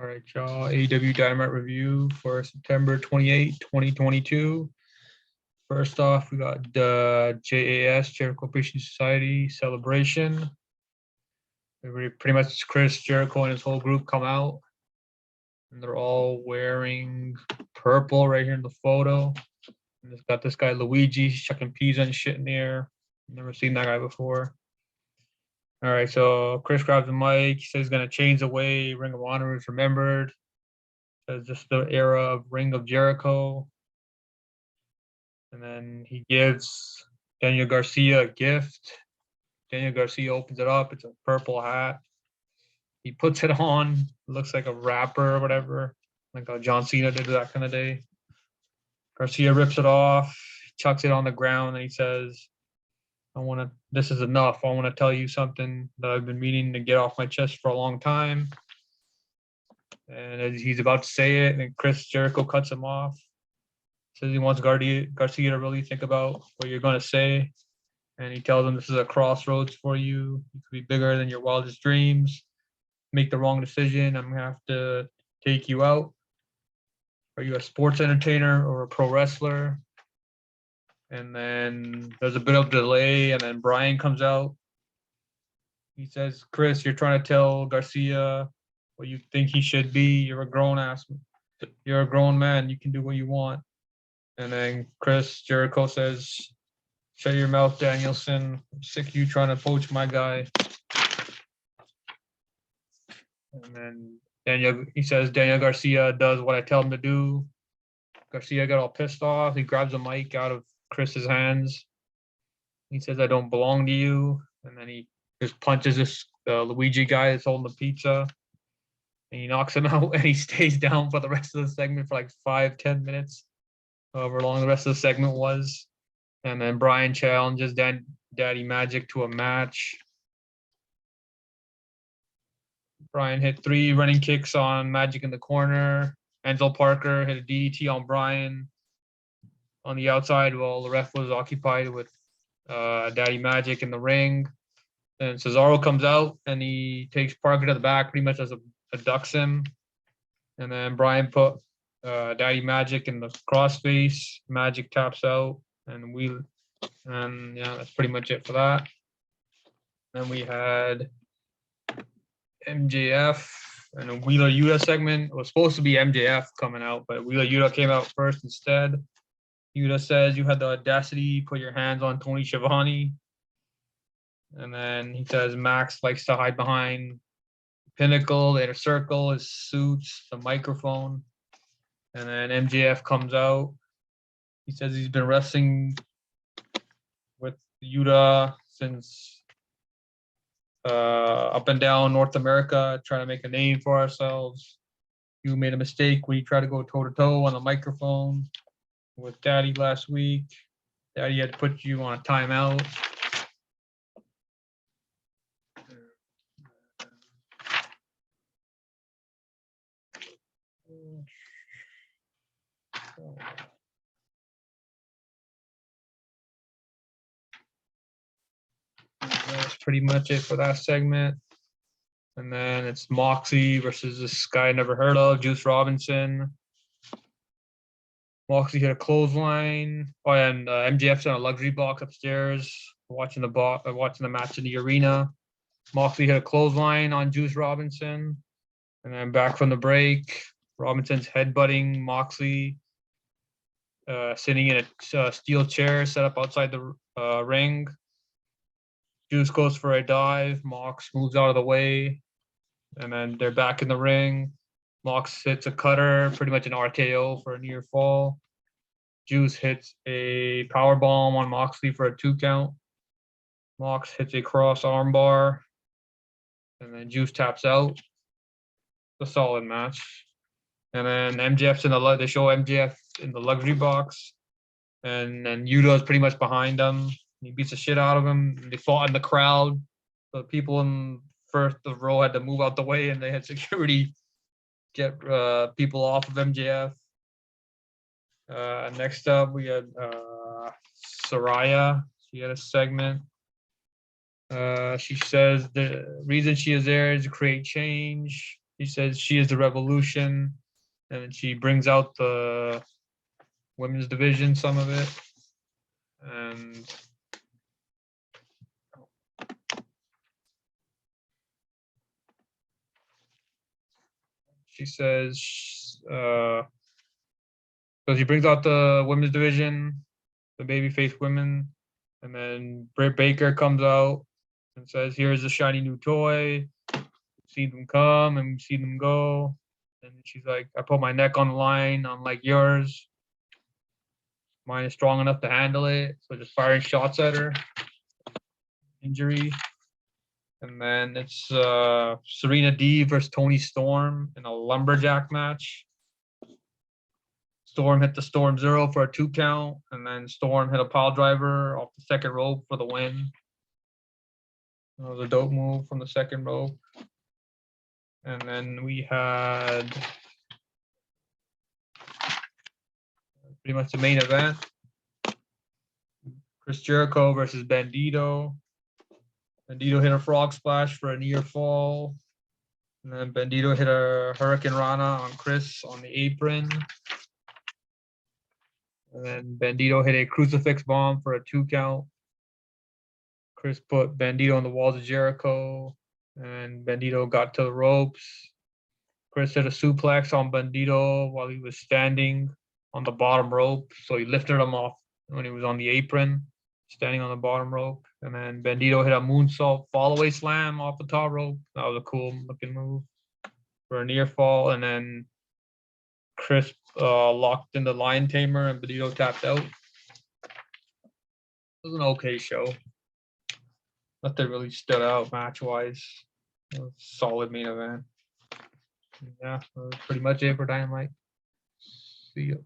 All right, y'all. AEW Dynamite review for September 28, 2022. First off, we got the JAS, Jericho Appreciation Society celebration. Pretty much Chris Jericho and his whole group come out, and they're all wearing purple right here in the photo. And it's got this guy Luigi chucking peas and shit in the air. Never seen that guy before. All right, so Chris grabs the mic. He says he's gonna change the way Ring of Honor is remembered. Says this is the era of Ring of Jericho. And then he gives Daniel Garcia a gift. Daniel Garcia opens it up. It's a purple hat. He puts it on. It looks like a rapper or whatever, like how John Cena did that kind of day. Garcia rips it off, chucks it on the ground, and he says, this is enough. I want to tell you something that I've been meaning to get off my chest for a long time. And as he's about to say it, and Chris Jericho cuts him off. Says he wants Garcia to really think about what you're going to say. And he tells him this is a crossroads for you. It could be bigger than your wildest dreams. Make the wrong decision, I'm going to have to take you out. Are you a sports entertainer or a pro wrestler? And then there's a bit of delay, and then Brian comes out. He says, Chris, you're trying to tell Garcia what you think he should be. You're a grown man. You can do what you want. And then Chris Jericho says, shut your mouth, Danielson. I'm sick of you trying to poach my guy. And then he says Daniel Garcia does what I tell him to do. Garcia got all pissed off. He grabs a mic out of Chris's hands. He says, I don't belong to you. And then he just punches this Luigi guy that's holding the pizza. And he knocks him out, and he stays down for the rest of the segment for like 5-10 minutes, however long the rest of the segment was. And then Brian challenges Daddy Magic to a match. Brian hit 3 running kicks on Magic in the corner. Enzo Parker hit a DDT on Brian on the outside while the ref was occupied with Daddy Magic in the ring. Then Cesaro comes out, and he takes Parker to the back pretty much as abducts him. And then Brian put Daddy Magic in the crossface. Magic taps out, and that's pretty much it for that. Then we had MJF and a Wheeler Yuta segment. It was supposed to be MJF coming out, but Wheeler Yuta came out first instead. Yuta says, you had the audacity to put your hands on Tony Schiavone. And then he says Max likes to hide behind Pinnacle, the Inner Circle, his suits, the microphone. And then MJF comes out. He says he's been wrestling with Yuta since up and down North America, trying to make a name for ourselves. You made a mistake when you tried to go toe-to-toe on the microphone with Daddy last week. Daddy had to put you on a timeout. That's pretty much it for that segment. And then it's Moxley versus this guy I never heard of, Juice Robinson. Moxley hit a clothesline. Oh, and MJF's in a luxury box upstairs, watching the match in the arena. Moxley hit a clothesline on Juice Robinson. And then back from the break, Robinson's headbutting Moxley, sitting in a steel chair set up outside the ring. Juice goes for a dive. Mox moves out of the way. And then they're back in the ring. Mox hits a cutter, pretty much an RKO for a near fall. Juice hits a power bomb on Moxley for a 2 count. Mox hits a cross armbar. And then Juice taps out. A solid match. And then MJF's they show MJF in the luxury box. And then Yuta is pretty much behind him. He beats the shit out of him. They fought in the crowd. The people in first row had to move out the way, and they had security get people off of MJF. Next up, we had Soraya. She had a segment. She says the reason she is there is to create change. He says she is the revolution, and then she brings out the women's division, some of it, and she says, so he brings out the women's division, the babyface women, and then Britt Baker comes out and says, "Here's a shiny new toy. We've seen them come and we've seen them go." And she's like, "I put my neck on the line, unlike yours. Mine is strong enough to handle it." So just firing shots at her. Injury. And then it's Serena D versus Toni Storm in a lumberjack match. Storm hit the Storm Zero for a 2 count, and then Storm hit a pile driver off the second rope for the win. That was a dope move from the second rope. And then we had pretty much the main event. Chris Jericho versus Bandito. Bandito hit a frog splash for a near fall. And then Bandito hit a Hurricane Rana on Chris on the apron. And then Bandito hit a crucifix bomb for a 2 count. Chris put Bandito on the walls of Jericho, and Bandito got to the ropes. Chris hit a suplex on Bandito while he was standing on the bottom rope. So he lifted him off when he was on the apron, standing on the bottom rope. And then Bandito hit a moonsault fall-away slam off the top rope. That was a cool looking move for a near fall. And then Chris locked in the Lion Tamer and Bandito tapped out. It was an okay show. Nothing really stood out match-wise. It was a solid main event. Yeah, that was pretty much it for Dynamite. See you.